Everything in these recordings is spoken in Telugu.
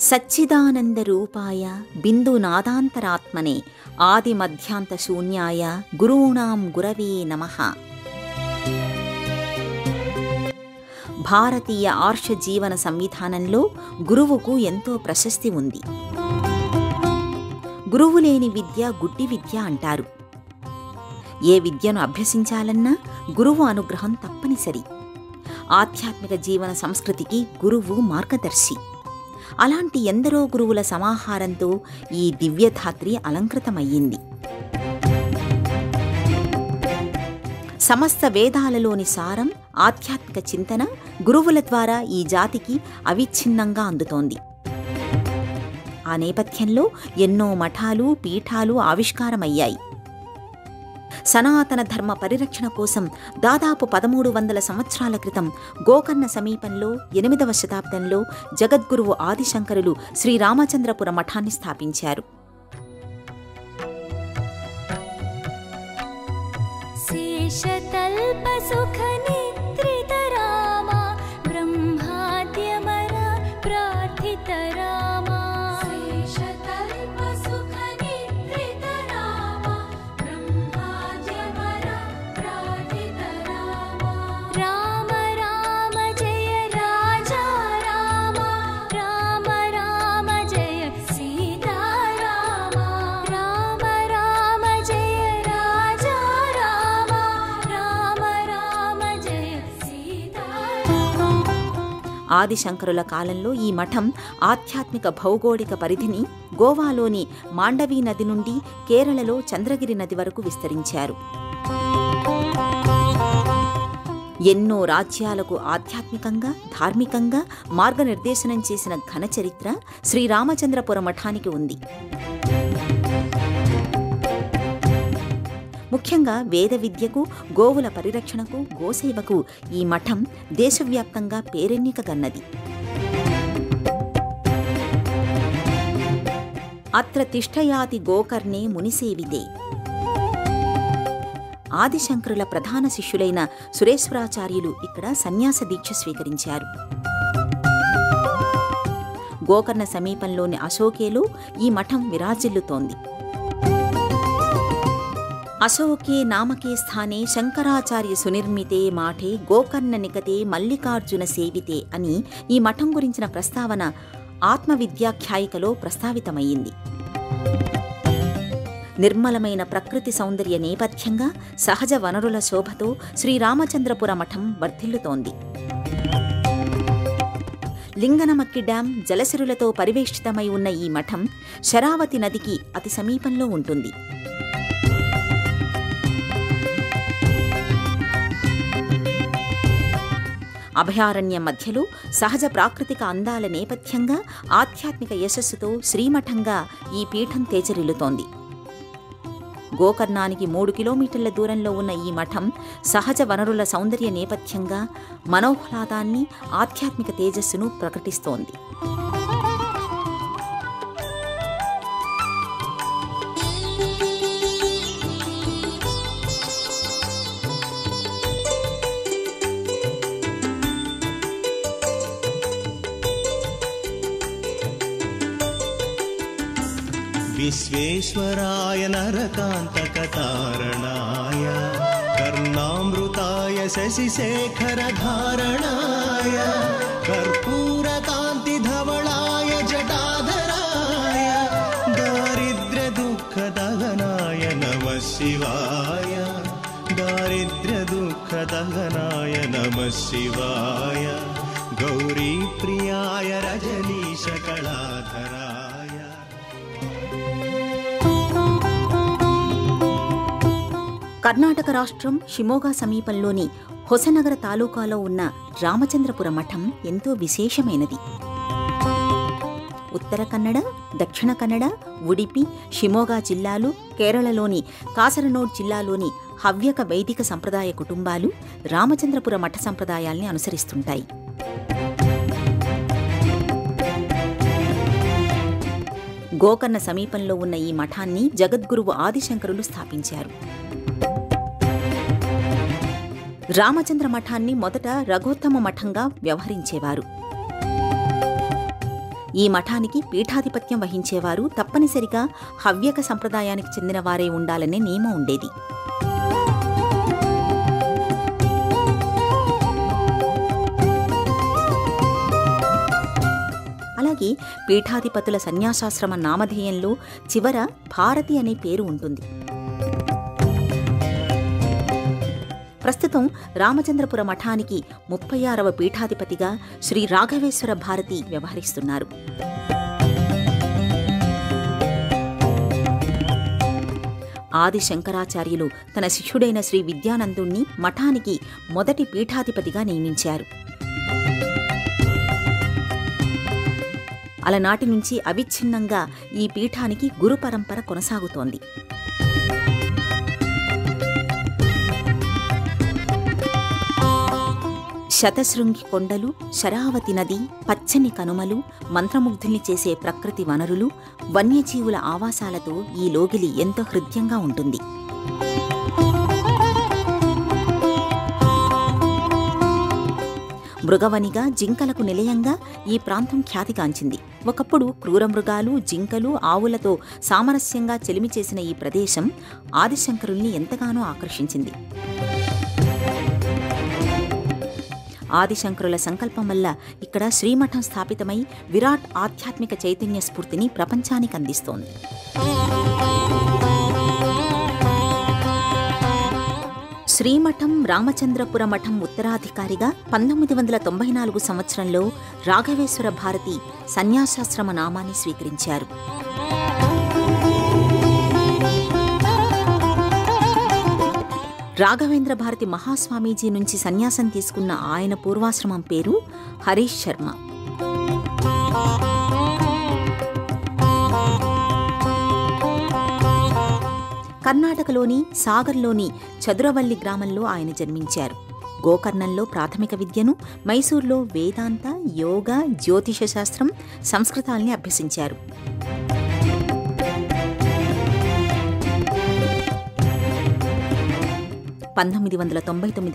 సచ్చిదానందరూపాయ బిందునాదాంతరాత్మనే ఆదిమధ్యాంతశూన్యాయ గురూణాం గురవే నమః. భారతీయ ఆర్ష జీవన సంవిధానంలో గురువుకు ఎంతో ప్రశస్తి ఉంది. గురువు లేని విద్య గుడ్డి విద్య అంటారు. ఏ విద్యను అభ్యసించాలన్నా గురువు అనుగ్రహం తప్పనిసరి. ఆధ్యాత్మిక జీవన సంస్కృతికి గురువు మార్గదర్శి. అలాంటి ఎందరో గురువుల సమాహారంతో ఈ దివ్యధాత్రి అలంకృతమయ్యింది. సమస్త వేదాలలోని సారం, ఆధ్యాత్మిక చింతన గురువుల ద్వారా ఈ జాతికి అవిచ్ఛిన్నంగా అందుతోంది. ఆ నేపథ్యంలో ఎన్నో మఠాలు, పీఠాలు ఆవిష్కారమయ్యాయి. సనాతన ధర్మ పరిరక్షణ కోసం దాదాపు 1300 సంవత్సరాల క్రితం గోకర్ణ సమీపంలో 8వ శతాబ్దంలో జగద్గురువు ఆదిశంకరులు శ్రీరామచంద్రపుర మఠాన్ని స్థాపించారు. ఆదిశంకరుల కాలంలో ఈ మఠం ఆధ్యాత్మిక భౌగోళిక పరిధిని గోవాలోని మాండవీ నది నుండి కేరళలో చంద్రగిరి నది వరకు విస్తరించారు. ఎన్నో రాజ్యాలకు ఆధ్యాత్మికంగా, ధార్మికంగా మార్గనిర్దేశనం చేసిన ఘన చరిత్ర శ్రీరామచంద్రపుర మఠానికి ఉంది. ముఖ్యంగా వేద విద్యకు, గోవుల పరిరక్షణకు, గోసేవకు ఈ మఠం దేశవ్యాప్తంగా పేరెన్నికగన్నది. అత్ర తిష్టయాతి గోకర్ణే మునిసేవితే. ఆదిశంకరుల ప్రధాన శిష్యులైన సురేశ్వరాచార్యులు ఇక్కడ సన్యాస దీక్ష స్వీకరించారు. గోకర్ణ సమీపంలోని అశోకేలో ఈ మఠం విరాజిల్లుతోంది. అశోకే నామకే స్థానే శంకరాచార్య సునిర్మితే మాఠే గోకర్ణ నికతే మల్లికార్జున సేవితే అని ఈ మఠం గురించిన ప్రస్తావన ఆత్మవిద్యాఖ్యాయికలో ప్రస్తావితమయ్యింది. నిర్మలమైన ప్రకృతి సౌందర్య నేపథ్యంగా సహజ వనరుల శోభతో శ్రీరామచంద్రపుర మఠం వర్ధిల్లుతోంది. లింగనమక్కి డ్యాం జలసిరులతో పరివేష్టితమై ఉన్న ఈ మఠం శరావతి నదికి అతి సమీపంలో ఉంటుంది. అభయారణ్యం మధ్యలో సహజ ప్రాకృతిక అందాల నేపథ్యంగా ఆధ్యాత్మిక యశస్సుతో శ్రీమఠంగా ఈ పీఠం తేజరిల్లుతోంది. గోకర్ణానికి 3 కిలోమీటర్ల దూరంలో ఉన్న ఈ మఠం సహజ వనరుల సౌందర్య నేపథ్యంగా మనోహ్లాదాన్ని, ఆధ్యాత్మిక తేజస్సును ప్రకటిస్తోంది. విశ్వేశ్వరాయ నరకాంతకతారణాయ కర్ణామృతాయ శశిశేఖరధారణాయ కర్పూరకాంతిధవళాయ జటాధరాయ దారిద్ర్యదుఃఖదహనాయ నమః శివాయ దారిద్ర్యదుఃఖదహనాయ నమః శివాయ గౌరీప్రియాయ రజనీశకళాధరాయ. కర్ణాటక రాష్ట్రం షిమోగా సమీపంలోని హొసనగర తాలూకాలో ఉన్న రామచంద్రపుర మఠం ఎంతో విశేషమైనది. ఉత్తర కన్నడ, దక్షిణ కన్నడ, ఉడిపి, షిమోగా జిల్లాలు, కేరళలోని కాసరనోడ్ జిల్లాలోని హవ్యక వైదిక సంప్రదాయ కుటుంబాలు రామచంద్రపుర మఠ సంప్రదాయాల్ని అనుసరిస్తుంటాయి. గోకర్ణ సమీపంలో ఉన్న ఈ మఠాన్ని జగద్గురువు ఆదిశంకరులు స్థాపించారు. రామచంద్ర మఠాన్ని మొదట రఘోత్తమ మఠంగా వ్యవహరించేవారు. ఈ మఠానికి పీఠాధిపత్యం వహించేవారు తప్పనిసరిగా హవ్యక సంప్రదాయానికి చెందిన వారే ఉండాలనే నియమం ఉండేది. అలాగే పీఠాధిపతుల సన్యాసాశ్రమ నామధేయంలో చివర భారతి అనే పేరు ఉంటుంది. ప్రస్తుతం రామచంద్రపుర మఠానికి 36వ పీఠాధిపతిగా శ్రీ రాఘవేశ్వర భారతి వ్యవహరిస్తున్నారు. ఆది శంకరాచార్యులు తన శిష్యుడైన శ్రీ విద్యానందుణ్ణి మఠానికి మొదటి పీఠాధిపతిగా నియమించారు. అలనాటి నుంచి అవిచ్ఛిన్నంగా ఈ పీఠానికి గురు పరంపర కొనసాగుతోంది. శతశృంగి కొండలు, శరావతి నది, పచ్చని కనుమలు, మంత్రముగ్ధుల్ని చేసే ప్రకృతి వనరులు, వన్యజీవుల ఆవాసాలతో ఈ లోగిలి ఎంతో హృద్యంగా ఉంటుంది. మృగవనిగా, జింకలకు నిలయంగా ఈ ప్రాంతం ఖ్యాతిగాంచింది. ఒకప్పుడు క్రూర మృగాలు, జింకలు, ఆవులతో సామరస్యంగా చెలిమి చేసిన ఈ ప్రదేశం ఆదిశంకరుల్ని ఎంతగానో ఆకర్షించింది. ఆదిశంకరుల సంకల్పం వల్ల ఇక్కడ శ్రీమఠం స్థాపితమై విరాట్ ఆధ్యాత్మిక చైతన్య స్ఫూర్తిని ప్రపంచానికి అందిస్తోంది. శ్రీమఠం రామచంద్రపుర మఠం ఉత్తరాధికారిగా 1994 సంవత్సరంలో రాఘవేశ్వర భారతి సన్యాసాశ్రమ నామాన్ని స్వీకరించారు. రాఘవేంద్ర భారతి మహాస్వామీజీ నుంచి సన్యాసం తీసుకున్న ఆయన పూర్వాశ్రమం పేరు హరీష్ శర్మ. కర్ణాటకలోని సాగర్లోని చదురవల్లి గ్రామంలో ఆయన జన్మించారు. గోకర్ణంలో ప్రాథమిక విద్యను, మైసూర్లో వేదాంత, యోగా, జ్యోతిష శాస్త్రం, సంస్కృతాల్ని అభ్యసించారు.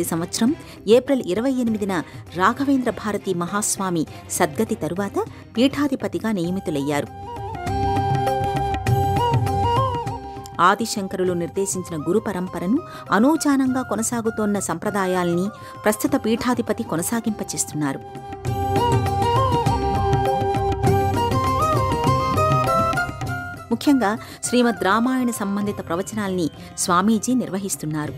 సంవత్సరం ఏప్రిల్ 28న రాఘవేంద్ర భారతి మహాస్వామి సద్గతి తరువాత పీఠాధిపతిగా నియమితులయ్యారు. ఆదిశంకరులు నిర్దేశించిన గురు పరంపరను అనూచానంగా కొనసాగుతోన్న సంప్రదాయాల్ని ప్రస్తుత పీఠాధిపతి కొనసాగింపచేస్తున్నారు. ముఖ్యంగా శ్రీమద్ రామాయణ సంబంధిత ప్రవచనాల్ని స్వామీజీ నిర్వహిస్తున్నారు.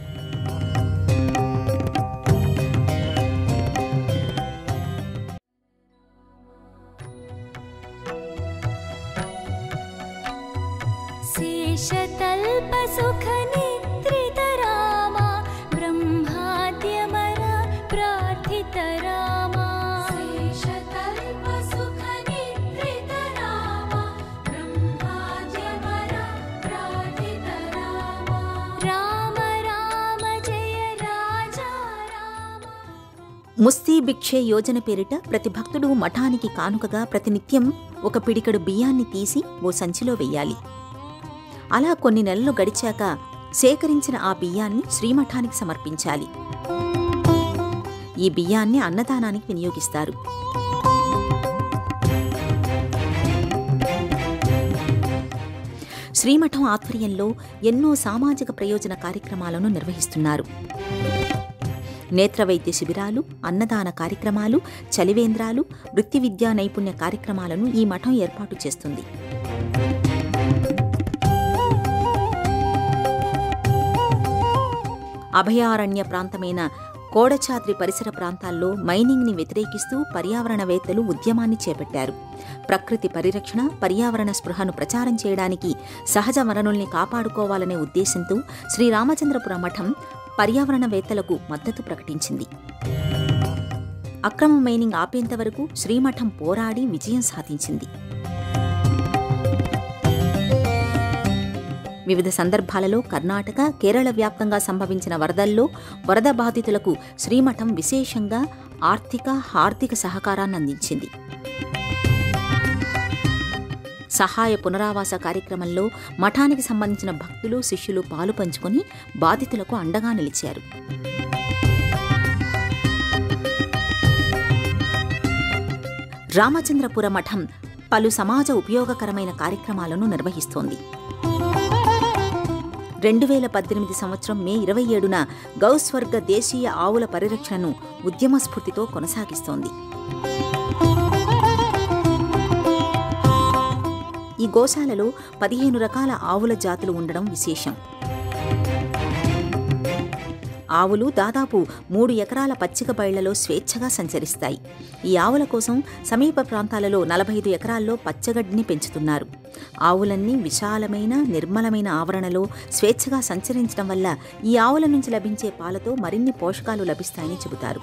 ముస్తీ భిక్షే యోజన పేరిట ప్రతి భక్తుడు మఠానికి కానుకగా ప్రతినిత్యం ఒక పిడికెడు బియ్యాన్ని తీసి ఓ సంచిలో వెయ్యాలి. అలా కొన్ని నెలలు గడిచాక సేకరించిన ఆ బియ్యాన్ని శ్రీమఠానికి సమర్పించాలి. ఈ బియ్యాన్ని అన్నదానానికి వినియోగిస్తారు. శ్రీమఠం ఆధ్వర్యంలో ఎన్నో సామాజిక ప్రయోజన కార్యక్రమాలను నిర్వహిస్తున్నారు. నేత్రవైద్య శిబిరాలు, అన్నదాన కార్యక్రమాలు, చలివేంద్రాలు, వృత్తి విద్యా నైపుణ్య కార్యక్రమాలను ఈ మఠం ఏర్పాటు చేస్తుంది. అభయారణ్య ప్రాంతమైన కోడచాద్రి పరిసర ప్రాంతాల్లో మైనింగ్ని వ్యతిరేకిస్తూ పర్యావరణవేత్తలు ఉద్యమాన్ని చేపట్టారు. ప్రకృతి పరిరక్షణ, పర్యావరణ స్పృహను ప్రచారం చేయడానికి సహజ వనరుల్ని కాపాడుకోవాలనే ఉద్దేశంతో శ్రీరామచంద్రపుర మఠం పర్యావరణవేత్తలకు మద్దతు ప్రకటించింది. అక్రమ మైనింగ్ ఆపేంత వరకు శ్రీమఠం పోరాడి విజయం సాధించింది. వివిధ సందర్భాలలో కర్ణాటక, కేరళ వ్యాప్తంగా సంభవించిన వరదల్లో వరద బాధితులకు శ్రీమఠం విశేషంగా ఆర్థిక సహకారాన్ని అందించింది. సహాయ పునరావాస కార్యక్రమంలో మఠానికి సంబంధించిన భక్తులు, శిష్యులు పాలు పంచుకొని బాధితులకు అండగా నిలిచారు. రామచంద్రపుర మఠం పలు సమాజ ఉపయోగకరమైన కార్యక్రమాలను నిర్వహిస్తోంది. 2018 సంవత్సరం మే 27న గౌస్వర్గ దేశీయ ఆవుల పరిరక్షణను ఉద్యమ స్ఫూర్తితో కొనసాగిస్తోంది. ఈ గోశాలలో 15 రకాల ఆవుల జాతులు ఉండడం విశేషం. ఆవులు దాదాపు 3 ఎకరాల పచ్చిక బయళ్లలో స్వేచ్ఛగా సంచరిస్తాయి. ఈ ఆవుల కోసం సమీప ప్రాంతాలలో 45 ఎకరాల్లో పచ్చగడ్డిని పెంచుతున్నారు. ఆవులన్నీ విశాలమైన నిర్మలమైన ఆవరణలో స్వేచ్ఛగా సంచరించడం వల్ల ఈ ఆవుల నుంచి లభించే పాలతో మరిన్ని పోషకాలు లభిస్తాయని చెబుతారు.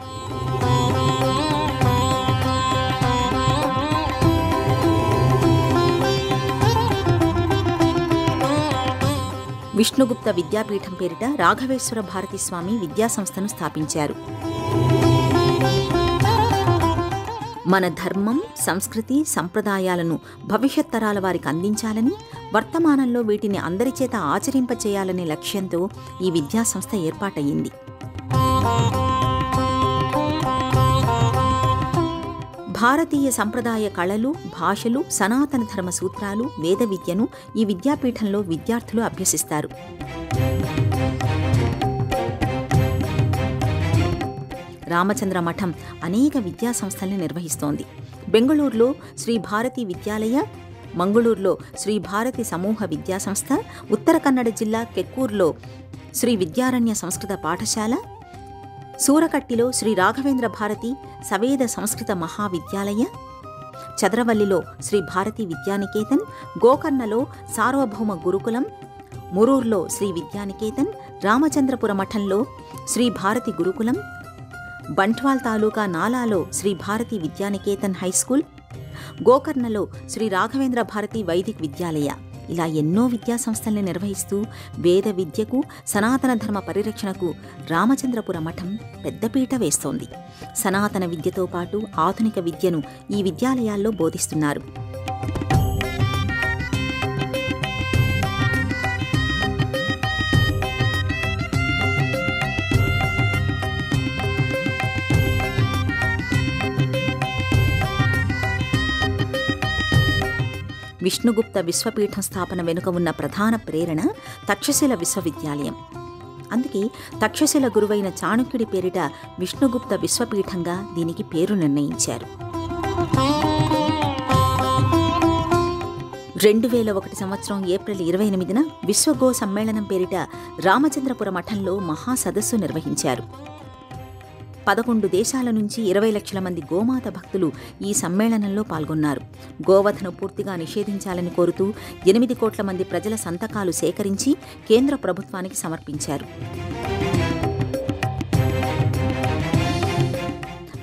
విష్ణుగుప్త విద్యాపీఠం పేరిట రాఘవేశ్వర భారతి స్వామి విద్యాసంస్థను స్థాపించారు. మన ధర్మం, సంస్కృతి, సంప్రదాయాలను భవిష్యత్ తరాల వారికి అందించాలని, వర్తమానంలో వీటిని అందరిచేత ఆచరింపచేయాలనే లక్ష్యంతో ఈ విద్యాసంస్థ ఏర్పాటయ్యింది. భారతీయ సంప్రదాయ కళలు, భాషలు, సనాతన ధర్మ సూత్రాలు, వేద విద్యను ఈ విద్యాపీఠంలో విద్యార్థులు అభ్యసిస్తారు. రామచంద్ర మఠం అనేక విద్యాసంస్థల్ని నిర్వహిస్తోంది. బెంగళూరులో శ్రీ భారతి విద్యాలయ, మంగళూరులో శ్రీ భారతి సమూహ విద్యాసంస్థ, ఉత్తర కన్నడ జిల్లా కెక్కూరులో శ్రీ విద్యారణ్య సంస్కృత పాఠశాల, సూరకట్టిలో శ్రీ రాఘవేంద్ర భారతి సవేద సంస్కృత మహావిద్యాలయ, చదరవల్లిలో శ్రీ భారతి విద్యానికేతన్, గోకర్ణలో సార్వభౌమ గురుకులం, మురూర్లో శ్రీ విద్యానికేతన్, రామచంద్రపుర మఠంలో శ్రీ భారతి గురుకులం, బంట్వాల్ తాలూకా నాలాలో శ్రీ భారతి విద్యానికేతన్ హైస్కూల్, గోకర్ణలో శ్రీ రాఘవేంద్ర భారతి వైదిక్ విద్యాలయ, ఇలా ఎన్నో విద్యాసంస్థల్ని నిర్వహిస్తూ వేద విద్యకు, సనాతన ధర్మ పరిరక్షణకు రామచంద్రపుర మఠం పెద్దపీట వేస్తోంది. సనాతన విద్యతో పాటు ఆధునిక విద్యను ఈ విద్యాలయాల్లో బోధిస్తున్నారు. విష్ణుగుప్త విశ్వపీఠం స్థాపన వెనుక ఉన్న ప్రధాన ప్రేరణ తక్షశిల విశ్వవిద్యాలయం. అందుకే తక్షశిల గురువైన చాణక్యుడి పేరిట విష్ణుగుప్త విశ్వపీఠంగా దీనికి పేరు నిర్ణయించారు. 2001 సంవత్సరం ఏప్రిల్ 28న విశ్వగో సమ్మేళనం పేరిట రామచంద్రపుర మఠంలో మహాసదస్సు నిర్వహించారు. 11 దేశాల నుంచి 20 లక్షల మంది గోమాత భక్తులు ఈ సమ్మేళనంలో పాల్గొన్నారు. గోవధను పూర్తిగా నిషేధించాలని కోరుతూ 8 కోట్ల మంది ప్రజల సంతకాలు సేకరించి కేంద్ర ప్రభుత్వానికి సమర్పించారు.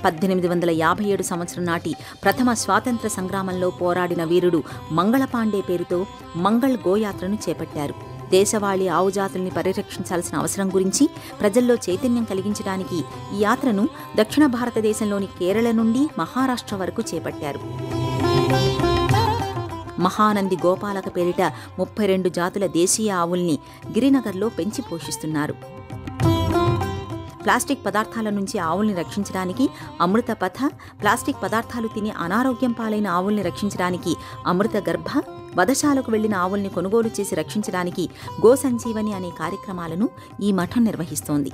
1857 సంవత్సరం నాటి ప్రథమ స్వాతంత్ర సంగ్రామంలో పోరాడిన వీరుడు మంగళపాండే పేరుతో మంగళ్ గోయాత్రను చేపట్టారు. దేశవాళీ ఆవుజాతుల్ని పరిరక్షించాల్సిన అవసరం గురించి ప్రజల్లో చైతన్యం కలిగించడానికి ఈ యాత్రను దక్షిణ భారతదేశంలోని కేరళ నుండి మహారాష్ట్ర వరకు చేపట్టారు. మహానంది గోపాలక పేరిట 32 జాతుల దేశీయ ఆవుల్ని గిరినగర్లో పెంచి పోషిస్తున్నారు. ప్లాస్టిక్ పదార్థాల నుంచి ఆవుల్ని రక్షించడానికి అమృత పథ, ప్లాస్టిక్ పదార్థాలు తిని అనారోగ్యం పాలైన ఆవుల్ని రక్షించడానికి అమృత గర్భ, వధశాలకు వెళ్లిన ఆవుల్ని కొనుగోలు చేసి రక్షించడానికి గో సంజీవని అనే కార్యక్రమాలను ఈ మఠం నిర్వహిస్తోంది.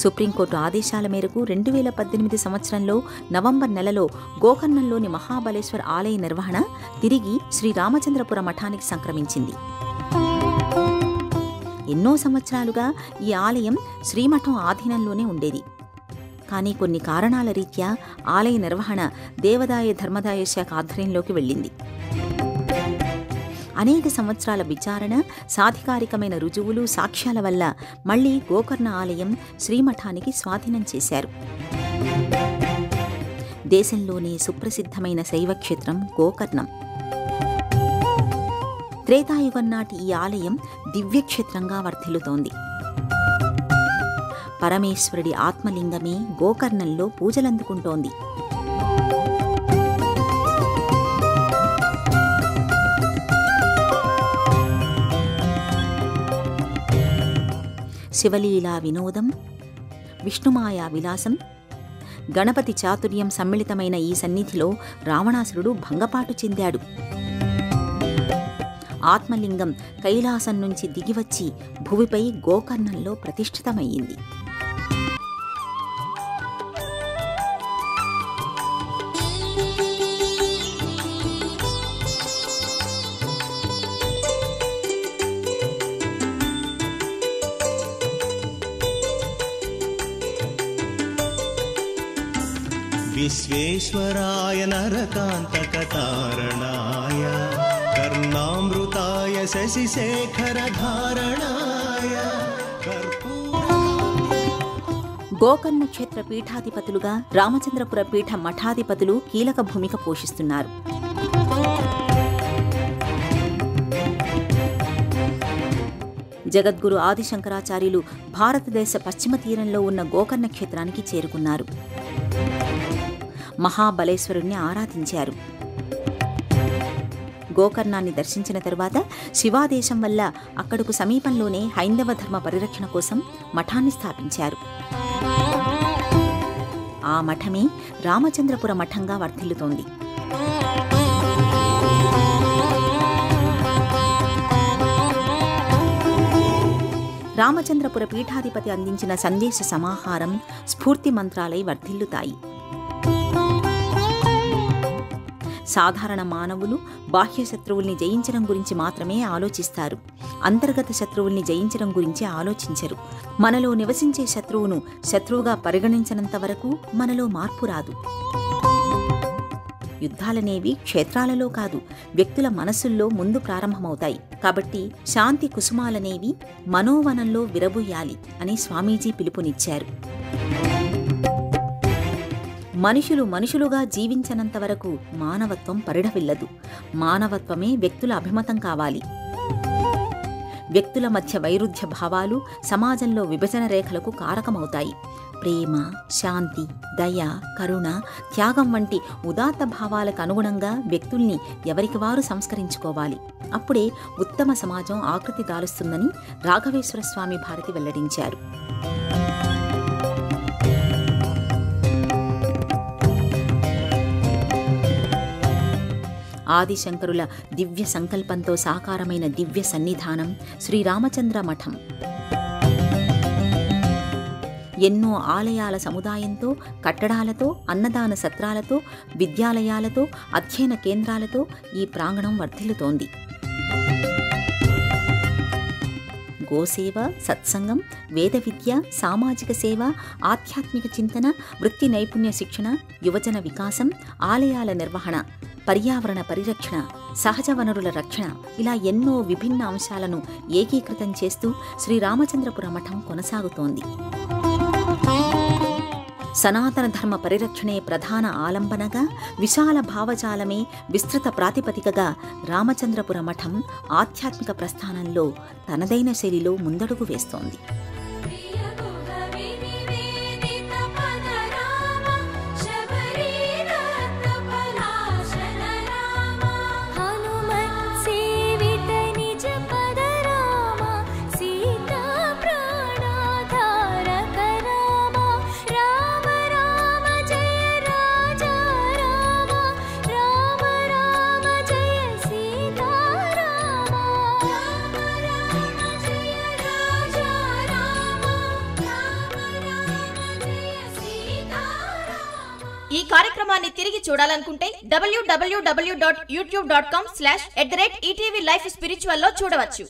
సుప్రీంకోర్టు ఆదేశాల మేరకు 2018 సంవత్సరంలో నవంబర్ నెలలో గోకర్ణంలోని మహాబలేశ్వర్ ఆలయ నిర్వహణ తిరిగి శ్రీ రామచంద్రపుర మఠానికి సంక్రమించింది. ఎన్నో సంవత్సరాలుగా ఈ ఆలయం శ్రీమఠం ఆధీనంలోనే ఉండేది. కానీ కొన్ని కారణాల రీత్యా ఆలయ నిర్వహణ దేవాదాయ ధర్మదాయ శాఖ ఆధ్వర్యంలోకి వెళ్ళింది. అనేక సంవత్సరాల విచారణ, సాధికారికమైన రుజువులు, సాక్ష్యాల వల్ల మళ్లీ గోకర్ణ ఆలయం శ్రీమఠానికి స్వాధీనం చేశారు. దేశంలోనే సుప్రసిద్ధమైన శైవక్షేత్రం గోకర్ణం. త్రేతాయుగం నాటి ఈ ఆలయం దివ్యక్షేత్రంగా వర్ధిల్లుతోంది. పరమేశ్వరుడి ఆత్మలింగమే గోకర్ణంలో పూజలందుకుంటోంది. శివలీలా వినోదం, విష్ణుమాయా విలాసం, గణపతి చాతుర్యం సమ్మిళితమైన ఈ సన్నిధిలో రావణాసురుడు భంగపాటు చెందాడు. ఆత్మలింగం కైలాసం నుంచి దిగివచ్చి భువిపై గోకర్ణంలో ప్రతిష్ఠితమయ్యింది. విశ్వేశ్వరాయ నరకాంతకతారణాయ కర్ణామృతాయ శశిశేఖరధారణాయ గోకర్ణ క్షేత్ర పీఠాధిపతులుగా రామచంద్రపుర పీఠ మఠాధిపతులు కీలక భూమిక పోషిస్తున్నారు. జగద్గురు ఆదిశంకరాచార్యులు భారతదేశ పశ్చిమ తీరంలో ఉన్న గోకర్ణ క్షేత్రానికి చేరుకున్నారు. మహాబలేశ్వరుణ్ణి ఆరాధించారు. గోకర్ణాన్ని దర్శించిన తరువాత శివాదేశం వల్ల అక్కడకు సమీపంలోనే హైందవ ధర్మ పరిరక్షణ కోసం మఠాన్ని స్థాపించారు. ఆ మఠమే రామచంద్రపుర మఠంగా వర్ధిల్లుతోంది. రామచంద్రపుర పీఠాధిపతి అందించిన సందేశ సమాహారం, స్ఫూర్తి మంత్రాలై వర్ధిల్లుతాయి. సాధారణ మానవులు బాహ్య శత్రువుల్ని జయించడం గురించి మాత్రమే ఆలోచిస్తారు. అంతర్గత శత్రువుల్ని జయించడం గురించి ఆలోచించరు. మనలో నివసించే శత్రువును శత్రువుగా పరిగణించనంత వరకు మనలో మార్పు రాదు. యుద్ధాలనేవి క్షేత్రాలలో కాదు, వ్యక్తుల మనసుల్లో ముందు ప్రారంభమవుతాయి. కాబట్టి శాంతి కుసుమాలనేవి మనోవనంలో విరబూయాలి అని స్వామీజీ పిలుపునిచ్చారు. మనుషులు మనుషులుగా జీవించనంత వరకు మానవత్వం పరిఢవిల్లదు. మానవత్వమే వ్యక్తుల అభిమతం కావాలి. వ్యక్తుల మధ్య వైరుధ్య భావాలు సమాజంలో విభజన రేఖలకు కారకమవుతాయి. ప్రేమ, శాంతి, దయ, కరుణ, త్యాగం వంటి ఉదాత్త భావాలకు అనుగుణంగా వ్యక్తుల్ని ఎవరికి వారు సంస్కరించుకోవాలి. అప్పుడే ఉత్తమ సమాజం ఆకృతి దాలుస్తుందని రాఘవేశ్వర స్వామి భారతి వెల్లడించారు. ఆదిశంకరుల దివ్య సంకల్పంతో సాకారమైన దివ్య సన్నిధానం శ్రీరామచంద్ర మఠం. ఎన్నో ఆలయాల సముదాయంతో, కట్టడాలతో, అన్నదాన సత్రాలతో, విద్యాలయాలతో, అధ్యయన కేంద్రాలతో ఈ ప్రాంగణం వర్ధిల్లుతోంది. గోసేవ, సత్సంగం, వేద విద్య, సామాజిక సేవ, ఆధ్యాత్మిక చింతన, వృత్తి నైపుణ్య శిక్షణ, యువజన వికాసం, ఆలయాల నిర్వహణ, పర్యావరణ పరిరక్షణ, సహజ వనరుల రక్షణ ఇలా ఎన్నో విభిన్న అంశాలను ఏకీకృతం చేస్తూ శ్రీరామచంద్రపుర మఠం కొనసాగుతోంది. సనాతన ధర్మ పరిరక్షణే ప్రధాన ఆలంబనగా, విశాల భావజాలమే విస్తృత ప్రాతిపదికగా రామచంద్రపుర మఠం ఆధ్యాత్మిక ప్రస్థానంలో తనదైన శైలిలో ముందడుగు వేస్తోంది. ఈ కార్యక్రమాన్ని తిరిగి చూడాలనుకుంటే www.youtube.com/@ETV Life Spiritual లో చూడవచ్చు.